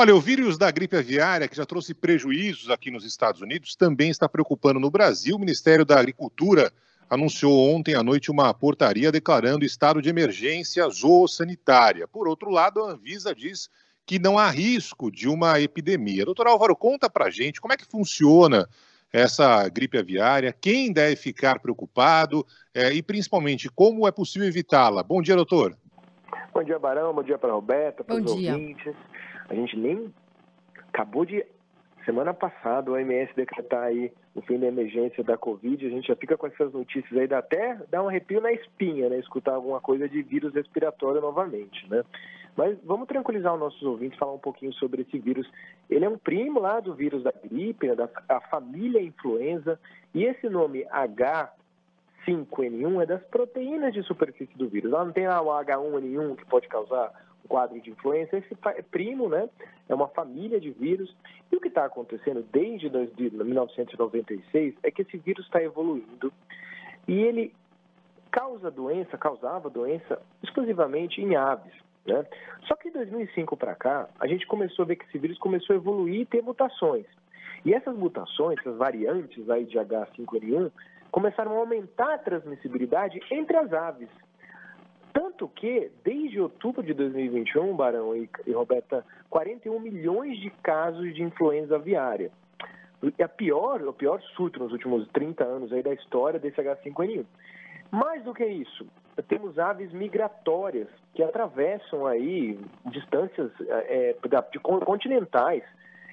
Olha, o vírus da gripe aviária, que já trouxe prejuízos aqui nos Estados Unidos, também está preocupando no Brasil. O Ministério da Agricultura anunciou ontem à noite uma portaria declarando estado de emergência zoossanitária. Por outro lado, a Anvisa diz que não há risco de uma epidemia. Doutor Álvaro, conta pra gente como é que funciona essa gripe aviária, quem deve ficar preocupado e, principalmente, como é possível evitá-la. Bom dia, doutor. Bom dia, Barão. Bom dia para a Roberta, para os dia. ouvintes. A gente nem acabou de, semana passada, o OMS decretar aí o fim da emergência da Covid. A gente já fica com essas notícias aí, dá até um arrepio na espinha, né? Escutar alguma coisa de vírus respiratório novamente, né? Mas vamos tranquilizar os nossos ouvintes, falar um pouquinho sobre esse vírus. Ele é um primo lá do vírus da gripe, né, da família influenza, e esse nome H5N1 é das proteínas de superfície do vírus. Lá não tem lá o H1N1 que pode causar um quadro de influenza. Esse é primo, né? É uma família de vírus. E o que está acontecendo desde 1996 é que esse vírus está evoluindo e ele causava doença exclusivamente em aves, né? Só que de 2005 para cá, a gente começou a ver que esse vírus começou a evoluir e ter mutações. E essas mutações, essas variantes aí de H5N1, começaram a aumentar a transmissibilidade entre as aves. Tanto que, desde outubro de 2021, Barão e Roberta, 41 milhões de casos de influenza aviária. É o pior surto nos últimos 30 anos aí da história desse H5N1. Mais do que isso, temos aves migratórias que atravessam aí distâncias continentais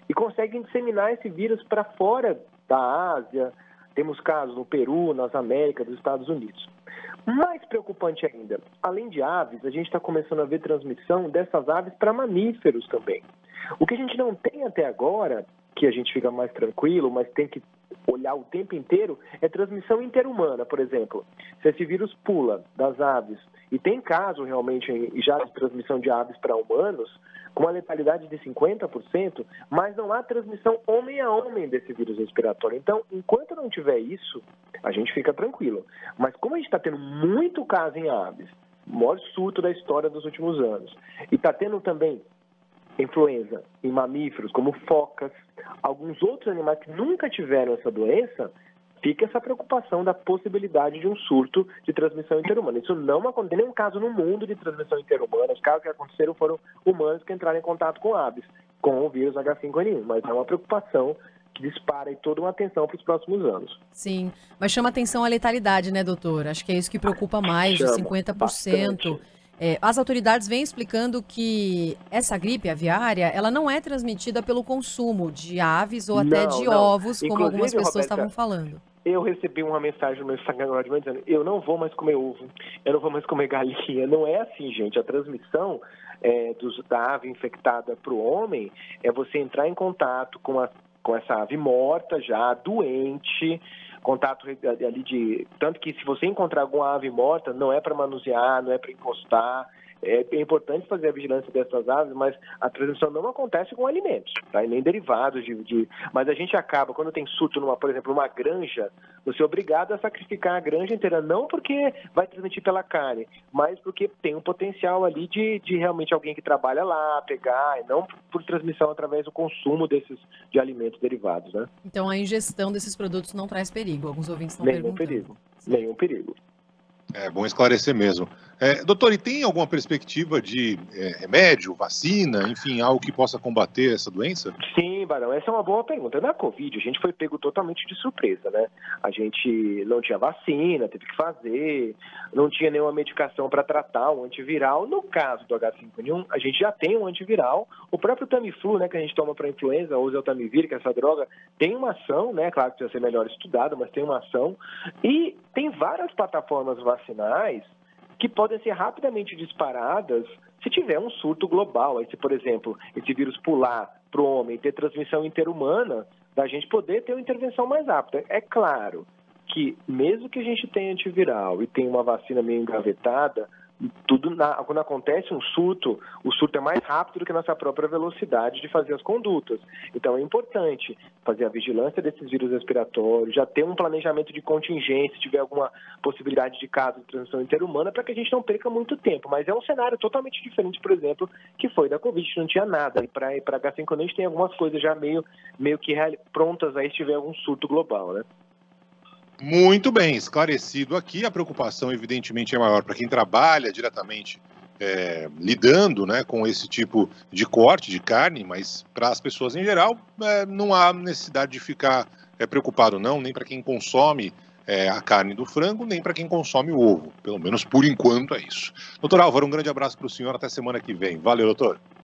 e conseguem disseminar esse vírus para fora da Ásia. Temos casos no Peru, nas Américas, dos Estados Unidos. Mais preocupante ainda, além de aves, a gente está começando a ver transmissão dessas aves para mamíferos também. O que a gente não tem até agora, que a gente fica mais tranquilo, mas tem que olhar o tempo inteiro, é transmissão interhumana, por exemplo. Se esse vírus pula das aves, e tem caso realmente já de transmissão de aves para humanos, com uma letalidade de 50%, mas não há transmissão homem a homem desse vírus respiratório. Então, enquanto não tiver isso, a gente fica tranquilo. Mas como a gente está tendo muito caso em aves, o maior surto da história dos últimos anos, e está tendo também influenza em mamíferos, como focas, alguns outros animais que nunca tiveram essa doença, fica essa preocupação da possibilidade de um surto de transmissão interhumana. Isso não acontece, nenhum caso no mundo de transmissão interhumana. Os casos que aconteceram foram humanos que entraram em contato com aves, com o vírus H5N1, mas é uma preocupação que dispara e toda uma atenção para os próximos anos. Sim, mas chama atenção a letalidade, né, doutor? Acho que é isso que preocupa mais, de 50%. Bastante. As autoridades vêm explicando que essa gripe aviária, ela não é transmitida pelo consumo de aves ou até de ovos, como algumas pessoas estavam falando. Eu recebi uma mensagem no meu Instagram agora de manhã dizendo: eu não vou mais comer ovo, eu não vou mais comer galinha. Não é assim, gente. A transmissão da ave infectada para o homem é você entrar em contato com essa ave morta já, doente, contato ali de... Tanto que se você encontrar alguma ave morta, não é para manusear, não é para encostar. É importante fazer a vigilância dessas aves, mas a transmissão não acontece com alimentos, tá? E nem derivados Mas a gente acaba, quando tem surto, por exemplo, numa granja, você é obrigado a sacrificar a granja inteira, não porque vai transmitir pela carne, mas porque tem um potencial ali de realmente alguém que trabalha lá pegar, e não por transmissão através do consumo de alimentos derivados, né? Então a ingestão desses produtos não traz perigo, alguns ouvintes estão perguntando. Nenhum perigo. É bom esclarecer mesmo. Doutor, e tem alguma perspectiva de remédio, vacina, enfim, algo que possa combater essa doença? Sim, Barão, essa é uma boa pergunta. Na Covid, a gente foi pego totalmente de surpresa, né? A gente não tinha vacina, teve que fazer, não tinha nenhuma medicação para tratar o antiviral. No caso do H5N1, a gente já tem um antiviral. O próprio Tamiflu, né, que a gente toma para influenza, ou oseltamivir, que é essa droga, tem uma ação, né? Claro que precisa ser melhor estudada, mas tem uma ação. E tem várias plataformas vacinais que podem ser rapidamente disparadas se tiver um surto global. Aí, se, por exemplo, esse vírus pular para o homem e ter transmissão interhumana, da gente poder ter uma intervenção mais rápida. É claro que, mesmo que a gente tenha antiviral e tenha uma vacina meio engavetada, Quando acontece um surto, o surto é mais rápido do que a nossa própria velocidade de fazer as condutas. Então é importante fazer a vigilância desses vírus respiratórios, já ter um planejamento de contingência, se tiver alguma possibilidade de caso de transmissão interhumana, para que a gente não perca muito tempo. Mas é um cenário totalmente diferente, por exemplo, que foi da Covid, não tinha nada. E para H5N1 a gente tem algumas coisas já meio que prontas aí se tiver algum surto global, né? Muito bem, esclarecido aqui. A preocupação, evidentemente, é maior para quem trabalha diretamente lidando, né, com esse tipo de corte de carne, mas para as pessoas em geral não há necessidade de ficar preocupado, não, nem para quem consome a carne do frango, nem para quem consome o ovo. Pelo menos por enquanto é isso. Doutor Álvaro, um grande abraço para o senhor. Até semana que vem. Valeu, doutor.